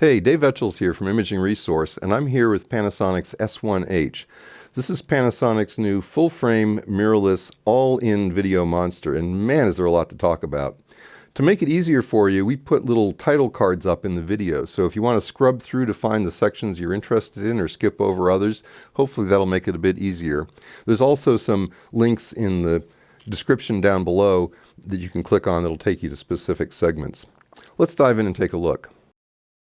Hey, Dave Etchells here from Imaging Resource, and I'm here with Panasonic's S1H. This is Panasonic's new full-frame, mirrorless, all-in video monster, and man, is there a lot to talk about. To make it easier for you, we put little title cards up in the video, so if you want to scrub through to find the sections you're interested in or skip over others, hopefully that'll make it a bit easier. There's also some links in the description down below that you can click on that'll take you to specific segments. Let's dive in and take a look.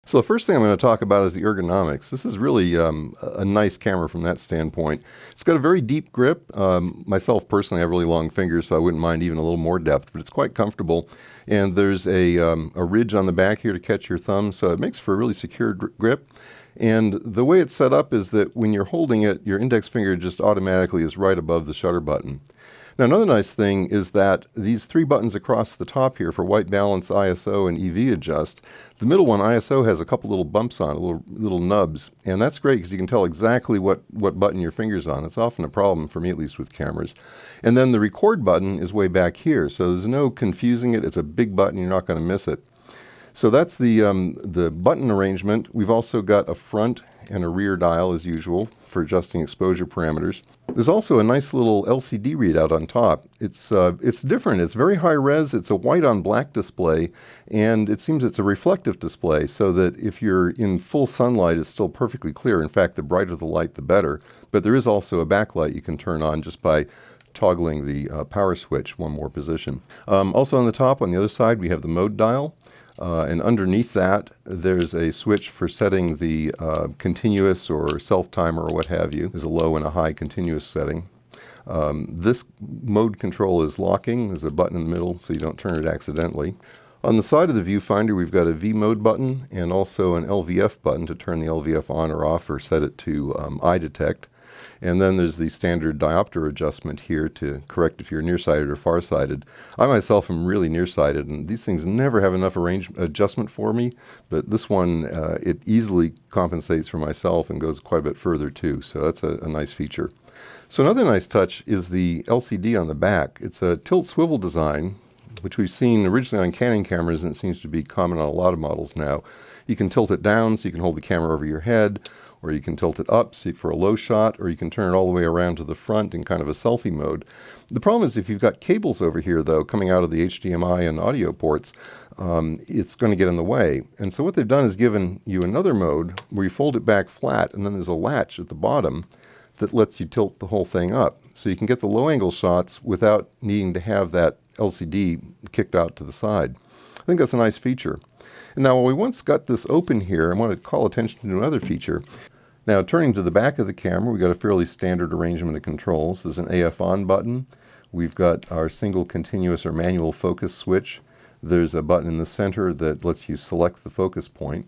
So the first thing I'm going to talk about is the ergonomics. This is really a nice camera from that standpoint. It's got a very deep grip. Myself personally, I have really long fingers, so I wouldn't mind even a little more depth, but it's quite comfortable. And there's a ridge on the back here to catch your thumb, so it makes for a really secure grip. And the way it's set up is that when you're holding it, your index finger just automatically is right above the shutter button. Now, another nice thing is that these three buttons across the top here for white balance, ISO, and EV adjust, the middle one, ISO, has a couple little bumps on it, little nubs, and that's great because you can tell exactly what button your finger's on. It's often a problem, for me at least, with cameras. And then the record button is way back here, so there's no confusing it. It's a big button. You're not going to miss it. So that's the button arrangement. We've also got a front and a rear dial, as usual, for adjusting exposure parameters. There's also a nice little LCD readout on top. It's different. It's very high res. It's a white on black display, and it seems it's a reflective display, so that if you're in full sunlight, it's still perfectly clear. In fact, the brighter the light, the better. But there is also a backlight you can turn on just by toggling the power switch one more position. Also on the top, on the other side, we have the mode dial. And underneath that, there's a switch for setting the continuous or self-timer or what have you. There's a low and a high continuous setting. This mode control is locking. There's a button in the middle so you don't turn it accidentally. On the side of the viewfinder, we've got a V mode button and also an LVF button to turn the LVF on or off or set it to eye detect. And then there's the standard diopter adjustment here to correct if you're nearsighted or farsighted. I myself am really nearsighted, and these things never have enough adjustment for me, but this one, it easily compensates for myself and goes quite a bit further too, so that's a nice feature. So another nice touch is the LCD on the back. It's a tilt swivel design, which we've seen originally on Canon cameras, and it seems to be common on a lot of models now. You can tilt it down so you can hold the camera over your head, or you can tilt it up for a low shot, or you can turn it all the way around to the front in kind of a selfie mode. The problem is if you've got cables over here, though, coming out of the HDMI and audio ports, it's going to get in the way. And so what they've done is given you another mode where you fold it back flat, and then there's a latch at the bottom that lets you tilt the whole thing up. So you can get the low-angle shots without needing to have that LCD kicked out to the side. I think that's a nice feature. And now, while we once got this open here, I want to call attention to another feature. Now, turning to the back of the camera, we've got a fairly standard arrangement of controls. There's an AF on button. We've got our single continuous or manual focus switch. There's a button in the center that lets you select the focus point.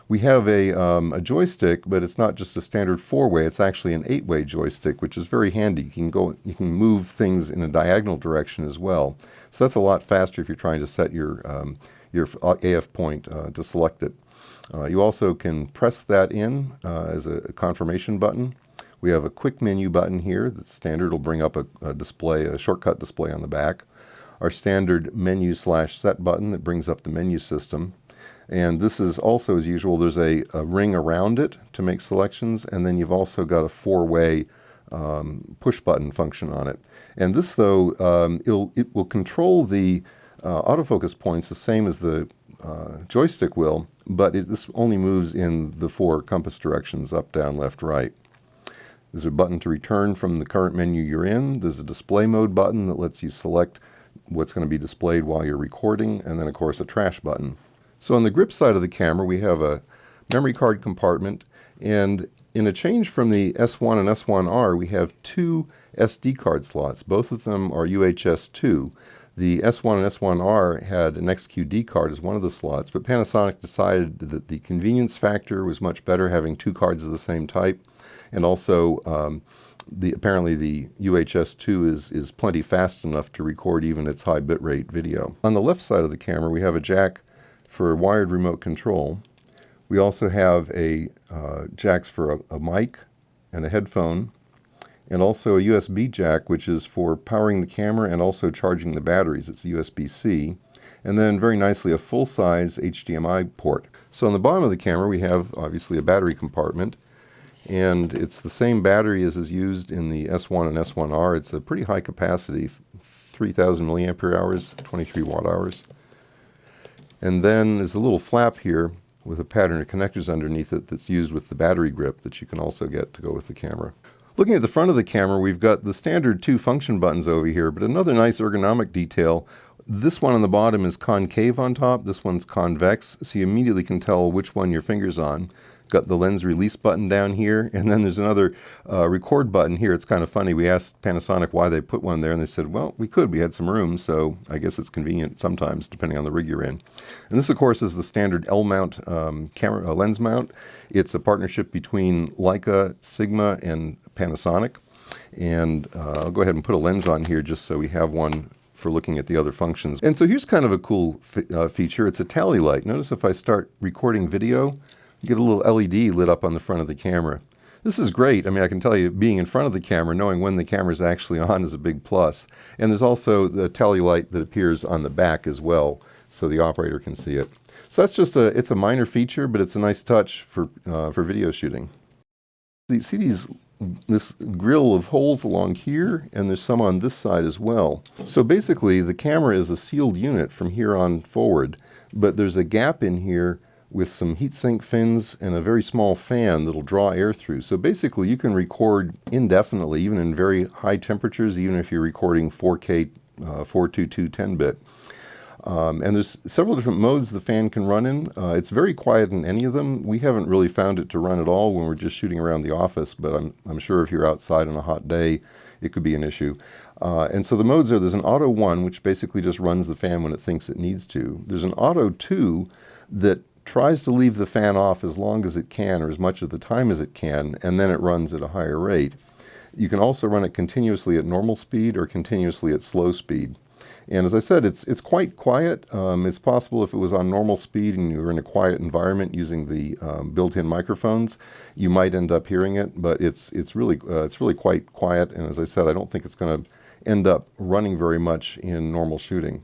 We have a joystick, but it's not just a standard 4-way. It's actually an 8-way joystick, which is very handy. You can move things in a diagonal direction as well. So that's a lot faster if you're trying to set your AF point to select it. You also can press that in as a confirmation button. We have a quick menu button here that's standard. It'll bring up a shortcut display on the back. Our standard menu/set button that brings up the menu system. And this is also, as usual, there's a ring around it to make selections, and then you've also got a 4-way push button function on it. And this, though, it will control the autofocus points the same as the joystick will, but this only moves in the 4 compass directions, up, down, left, right. There's a button to return from the current menu you're in. There's a display mode button that lets you select what's going to be displayed while you're recording, and then, of course, a trash button. So on the grip side of the camera, we have a memory card compartment, and in a change from the S1 and S1R, we have 2 SD card slots. Both of them are UHS 2. The S1 and S1R had an XQD card as one of the slots, but Panasonic decided that the convenience factor was much better having 2 cards of the same type, and also apparently the UHS 2 is plenty fast enough to record even its high bitrate video. On the left side of the camera, we have a jack for wired remote control. We also have jacks for a mic and a headphone, and also a USB jack, which is for powering the camera and also charging the batteries. It's USB-C. and then very nicely a full-size HDMI port. So on the bottom of the camera we have obviously a battery compartment, and it's the same battery as is used in the S1 and S1R. It's a pretty high capacity, 3,000 milliampere hours, 23 watt hours. And then there's a little flap here with a pattern of connectors underneath it that's used with the battery grip that you can also get to go with the camera. Looking at the front of the camera, we've got the standard 2 function buttons over here, but another nice ergonomic detail. This one on the bottom is concave on top, this one's convex, so you immediately can tell which one your finger's on. Got the lens release button down here, and then there's another record button here. It's kind of funny. We asked Panasonic why they put one there, and they said, well, we had some room, so I guess it's convenient sometimes, depending on the rig you're in. And this, of course, is the standard L-mount camera lens mount. It's a partnership between Leica, Sigma, and Panasonic. And I'll go ahead and put a lens on here just so we have one for looking at the other functions. And so here's kind of a cool feature. It's a tally light. Notice if I start recording video, you get a little LED lit up on the front of the camera. This is great. I mean, I can tell you, being in front of the camera, knowing when the camera is actually on is a big plus. And there's also the tally light that appears on the back as well, so the operator can see it. So that's just it's a minor feature, but it's a nice touch for video shooting. You see this grill of holes along here, and there's some on this side as well. So basically, the camera is a sealed unit from here on forward, but there's a gap in here with some heatsink fins and a very small fan that'll draw air through. So basically you can record indefinitely, even in very high temperatures, even if you're recording 4K 422 10-bit. And there's several different modes the fan can run in. It's very quiet in any of them. We haven't really found it to run at all when we're just shooting around the office, but I'm sure if you're outside on a hot day, it could be an issue. And so the modes are, there's an Auto 1, which basically just runs the fan when it thinks it needs to. There's an Auto 2 that tries to leave the fan off as long as it can, or as much of the time as it can, and then it runs at a higher rate. You can also run it continuously at normal speed or continuously at slow speed. And as I said, it's quite quiet. It's possible if it was on normal speed and you were in a quiet environment using the built-in microphones, you might end up hearing it, but it's really quite quiet. And as I said, I don't think it's going to end up running very much in normal shooting.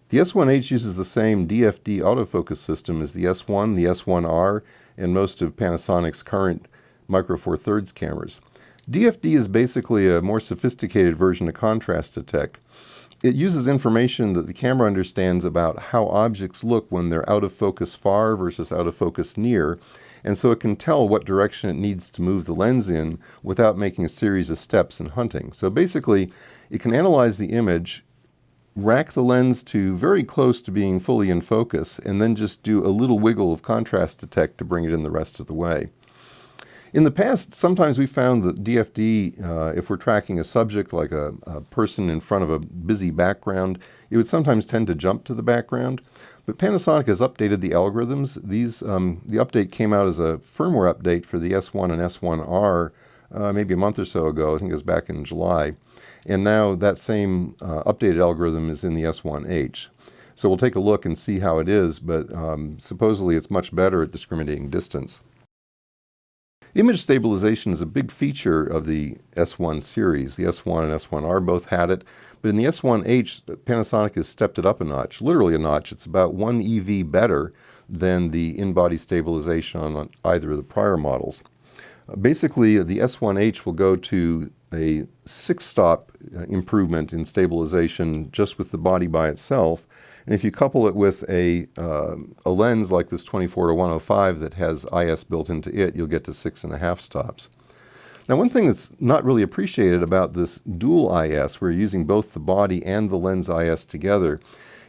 The S1H uses the same DFD autofocus system as the S1, the S1R, and most of Panasonic's current Micro Four Thirds cameras. DFD is basically a more sophisticated version of contrast detect. It uses information that the camera understands about how objects look when they're out of focus far versus out of focus near, and so it can tell what direction it needs to move the lens in without making a series of steps in hunting. So basically, it can analyze the image, rack the lens to very close to being fully in focus, and then just do a little wiggle of contrast detect to bring it in the rest of the way. In the past, sometimes we found that DFD, if we're tracking a subject like a person in front of a busy background, it would sometimes tend to jump to the background. But Panasonic has updated the algorithms. The update came out as a firmware update for the S1 and S1R maybe a month or so ago. I think it was back in July. And now that same updated algorithm is in the S1H. So we'll take a look and see how it is, but supposedly it's much better at discriminating distance. Image stabilization is a big feature of the S1 series. The S1 and S1R both had it, but in the S1H, Panasonic has stepped it up a notch, literally a notch. It's about 1 EV better than the in-body stabilization on either of the prior models. Basically, the S1H will go to a 6-stop improvement in stabilization just with the body by itself. And if you couple it with a lens like this 24-105 that has IS built into it, you'll get to 6.5 stops. Now, one thing that's not really appreciated about this dual IS, where you're using both the body and the lens IS together,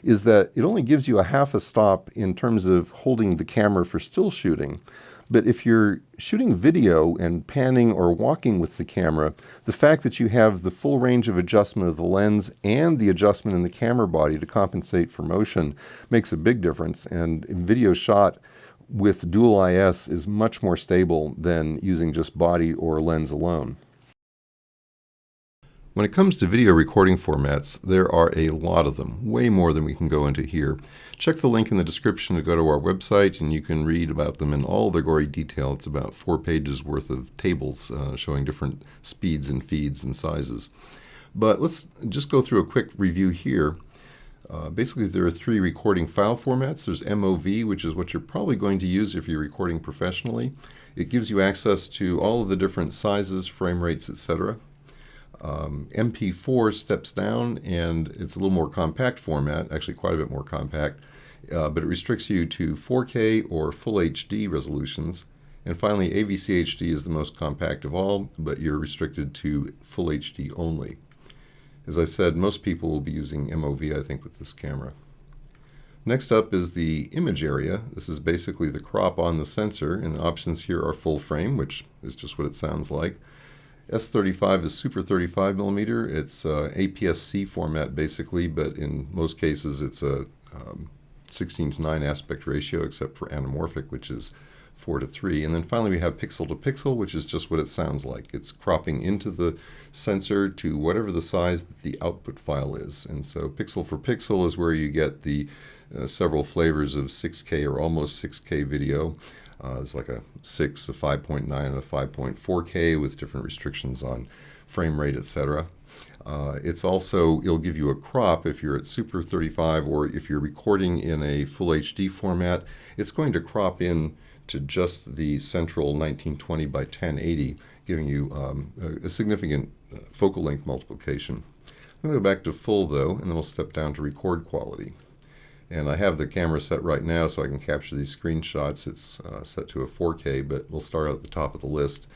is that it only gives you a half a stop in terms of holding the camera for still shooting. But if you're shooting video and panning or walking with the camera, the fact that you have the full range of adjustment of the lens and the adjustment in the camera body to compensate for motion makes a big difference. And video shot with dual IS is much more stable than using just body or lens alone. When it comes to video recording formats, there are a lot of them, way more than we can go into here. Check the link in the description to go to our website and you can read about them in all their gory detail. It's about 4 pages worth of tables showing different speeds and feeds and sizes. But let's just go through a quick review here. Basically, there are three recording file formats. There's MOV, which is what you're probably going to use if you're recording professionally. It gives you access to all of the different sizes, frame rates, etc. MP4 steps down, and it's a little more compact format, actually quite a bit more compact, but it restricts you to 4K or Full HD resolutions. And finally, AVC HD is the most compact of all, but you're restricted to Full HD only. As I said, most people will be using MOV, I think, with this camera. Next up is the image area. This is basically the crop on the sensor, and the options here are full frame, which is just what it sounds like. S35 is Super 35mm. It's APS-C format, basically, but in most cases it's a 16:9 aspect ratio, except for anamorphic, which is 4:3. And then finally we have pixel to pixel, which is just what it sounds like. It's cropping into the sensor to whatever the size that the output file is. And so pixel for pixel is where you get the several flavors of 6K or almost 6K video. It's like a 6, a 5.9, and a 5.4K with different restrictions on frame rate, etc. It's also, it'll give you a crop if you're at Super 35, or if you're recording in a Full HD format, it's going to crop in to just the central 1920 by 1080, giving you a significant focal length multiplication. I'm going to go back to full though, and then we'll step down to record quality. And I have the camera set right now so I can capture these screenshots. It's set to a 4K, but we'll start out at the top of the list.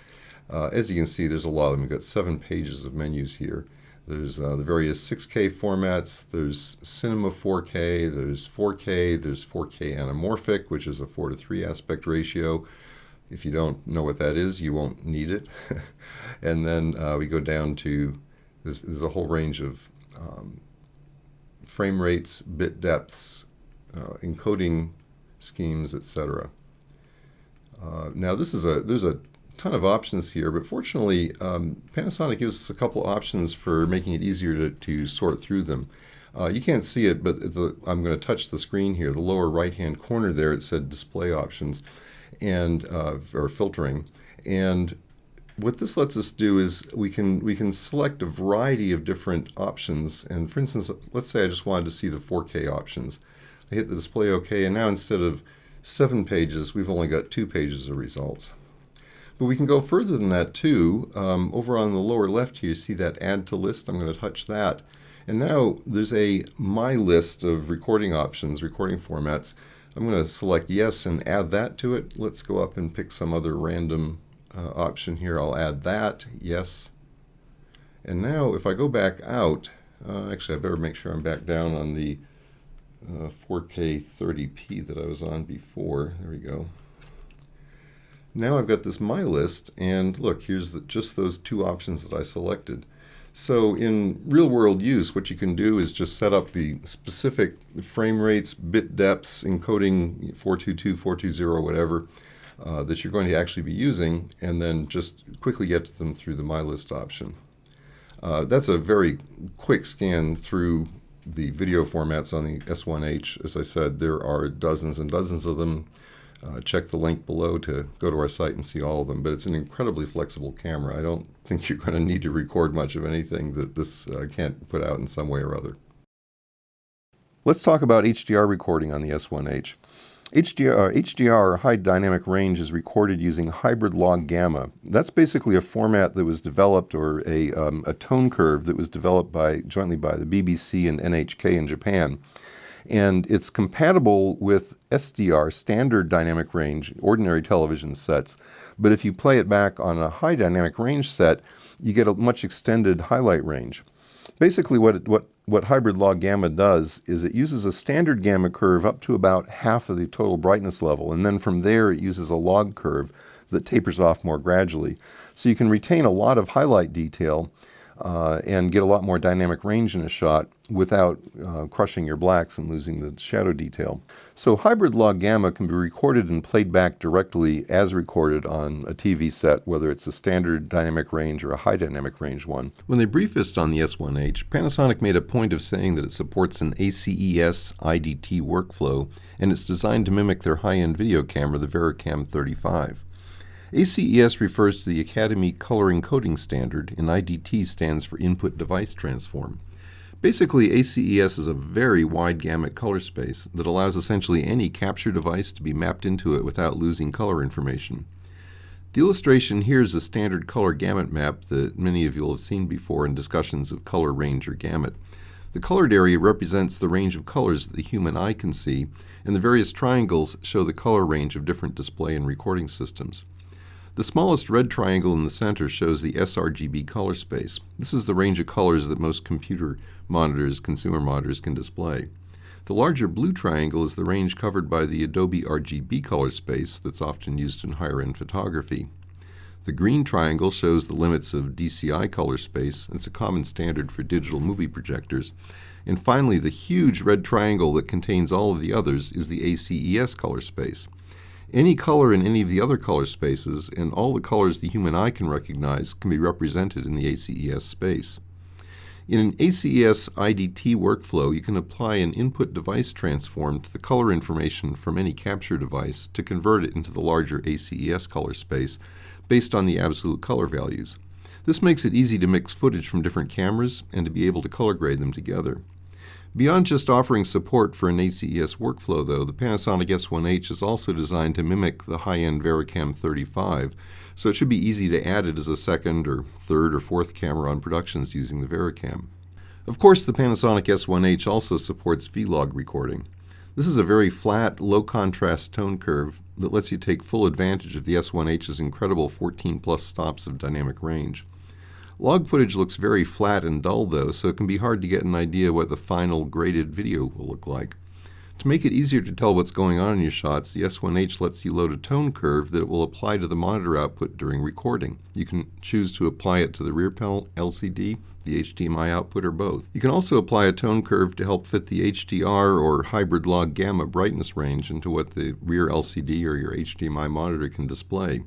As you can see, there's a lot of them. We've got 7 pages of menus here. There's the various 6K formats, there's Cinema 4K, there's 4K, there's 4K anamorphic, which is a 4:3 aspect ratio. If you don't know what that is, you won't need it. And then we go down to, there's a whole range of frame rates, bit depths, encoding schemes, etc. Now there's a ton of options here, but fortunately Panasonic gives us a couple options for making it easier to sort through them. You can't see it, but I'm going to touch the screen here. The lower right hand corner there, it said display options and or filtering. And what this lets us do is we can select a variety of different options. And for instance, let's say I just wanted to see the 4K options. I hit the display OK, and now instead of 7 pages, we've only got 2 pages of results. But we can go further than that too. Over on the lower left here, you see that add to list. I'm going to touch that. And now there's a my list of recording options, recording formats. I'm going to select yes and add that to it. Let's go up and pick some other random option here. I'll add that, yes. And now if I go back out, actually I better make sure I'm back down on the 4K 30p that I was on before. There we go. Now I've got this my list, and look, here's just those 2 options that I selected. So in real world use, what you can do is just set up the specific frame rates, bit depths, encoding 422, 420, whatever, that you're going to actually be using, and then just quickly get to them through the my list option. That's a very quick scan through the video formats on the S1H. As I said, there are dozens and dozens of them. Check the link below to go to our site and see all of them, but it's an incredibly flexible camera. I don't think you're going to need to record much of anything that this can't put out in some way or other. Let's talk about HDR recording on the S1H. HDR, high dynamic range, is recorded using hybrid log gamma. That's basically a format that was developed, or a tone curve that was developed jointly by the BBC and NHK in Japan. And it's compatible with SDR, standard dynamic range, ordinary television sets. But if you play it back on a high dynamic range set, you get a much extended highlight range. Basically what hybrid log gamma does is it uses a standard gamma curve up to about half of the total brightness level, and then from there it uses a log curve that tapers off more gradually. So you can retain a lot of highlight detail and get a lot more dynamic range in a shot without crushing your blacks and losing the shadow detail. So hybrid log gamma can be recorded and played back directly as recorded on a TV set, whether it's a standard dynamic range or a high dynamic range one. When they briefed us on the S1H, Panasonic made a point of saying that it supports an ACES IDT workflow, and it's designed to mimic their high-end video camera, the VariCam 35. ACES refers to the Academy Color Encoding Standard, and IDT stands for Input Device Transform. Basically, ACES is a very wide gamut color space that allows essentially any capture device to be mapped into it without losing color information. The illustration here is a standard color gamut map that many of you will have seen before in discussions of color range or gamut. The colored area represents the range of colors that the human eye can see, and the various triangles show the color range of different display and recording systems. The smallest red triangle in the center shows the sRGB color space. This is the range of colors that most computer monitors, consumer monitors, can display. The larger blue triangle is the range covered by the Adobe RGB color space that's often used in higher-end photography. The green triangle shows the limits of DCI color space. It's a common standard for digital movie projectors. And finally, the huge red triangle that contains all of the others is the ACES color space. Any color in any of the other color spaces and all the colors the human eye can recognize can be represented in the ACES space. In an ACES IDT workflow, you can apply an input device transform to the color information from any capture device to convert it into the larger ACES color space based on the absolute color values. This makes it easy to mix footage from different cameras and to be able to color grade them together. Beyond just offering support for an ACES workflow, though, the Panasonic S1H is also designed to mimic the high-end VariCam 35, so it should be easy to add it as a second or third or fourth camera on productions using the VariCam. Of course, the Panasonic S1H also supports vlog recording. This is a very flat, low-contrast tone curve that lets you take full advantage of the S1H's incredible 14-plus stops of dynamic range. Log footage looks very flat and dull, though, so it can be hard to get an idea what the final graded video will look like. To make it easier to tell what's going on in your shots, the S1H lets you load a tone curve that it will apply to the monitor output during recording. You can choose to apply it to the rear panel LCD, the HDMI output, or both. You can also apply a tone curve to help fit the HDR or hybrid log gamma brightness range into what the rear LCD or your HDMI monitor can display.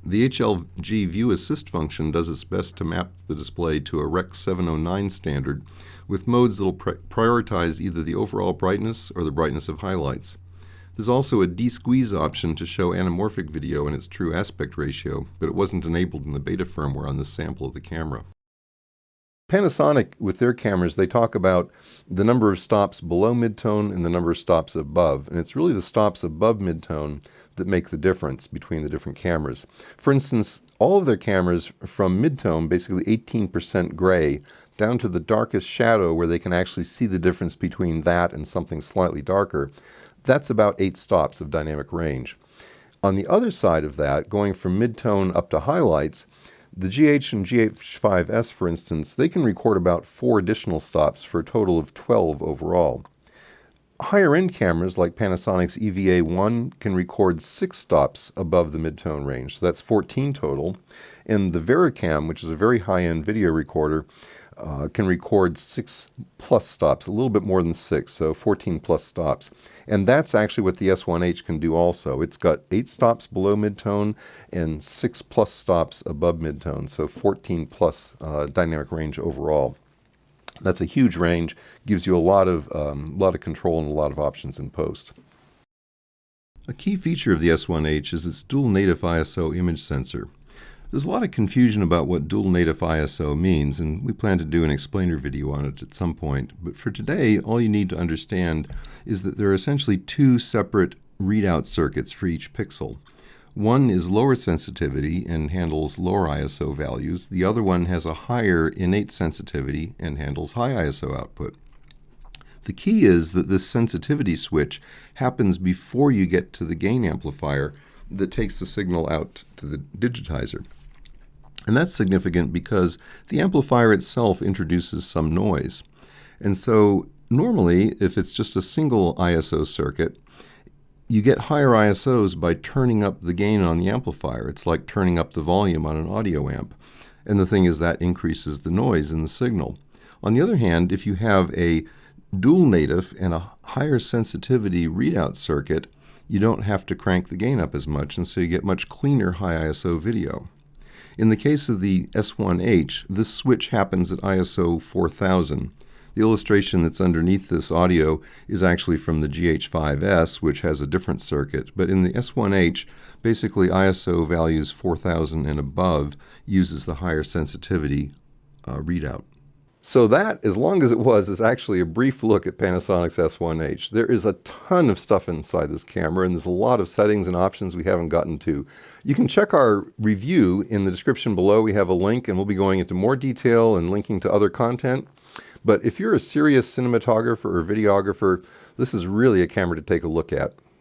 The HLG View Assist function does its best to map the display to a Rec. 709 standard with modes that will prioritize either the overall brightness or the brightness of highlights. There's also a de-squeeze option to show anamorphic video in its true aspect ratio, but it wasn't enabled in the beta firmware on this sample of the camera. Panasonic, with their cameras, they talk about the number of stops below midtone and the number of stops above, and it's really the stops above midtone that make the difference between the different cameras. For instance, all of their cameras from midtone, basically 18% gray, down to the darkest shadow where they can actually see the difference between that and something slightly darker, that's about 8 stops of dynamic range. On the other side of that, going from midtone up to highlights, the GH and GH5S, for instance, they can record about 4 additional stops for a total of 12 overall. Higher-end cameras like Panasonic's EVA1 can record 6 stops above the midtone range, so that's 14 total. And the VariCam, which is a very high-end video recorder, can record 6+ stops, a little bit more than 6, so 14+ stops. And that's actually what the S1H can do also. It's got 8 stops below midtone and 6+ stops above midtone, so 14+ dynamic range overall. That's a huge range, gives you a lot of control and a lot of options in post. A key feature of the S1H is its dual native ISO image sensor. There's a lot of confusion about what dual native ISO means, and we plan to do an explainer video on it at some point. But for today, all you need to understand is that there are essentially 2 separate readout circuits for each pixel. One is lower sensitivity and handles lower ISO values. The other one has a higher innate sensitivity and handles high ISO output. The key is that this sensitivity switch happens before you get to the gain amplifier that takes the signal out to the digitizer. And that's significant because the amplifier itself introduces some noise. And so normally, if it's just a single ISO circuit, you get higher ISOs by turning up the gain on the amplifier. It's like turning up the volume on an audio amp. And the thing is that increases the noise in the signal. On the other hand, if you have a dual native and a higher sensitivity readout circuit, you don't have to crank the gain up as much, and so you get much cleaner high ISO video. In the case of the S1H, this switch happens at ISO 4000. The illustration that's underneath this audio is actually from the GH5S, which has a different circuit. But in the S1H, basically ISO values 4000 and above uses the higher sensitivity readout. So that, as long as it was, is actually a brief look at Panasonic's S1H. There is a ton of stuff inside this camera, and there's a lot of settings and options we haven't gotten to. You can check our review in the description below. We have a link, and we'll be going into more detail and linking to other content. But if you're a serious cinematographer or videographer, this is really a camera to take a look at.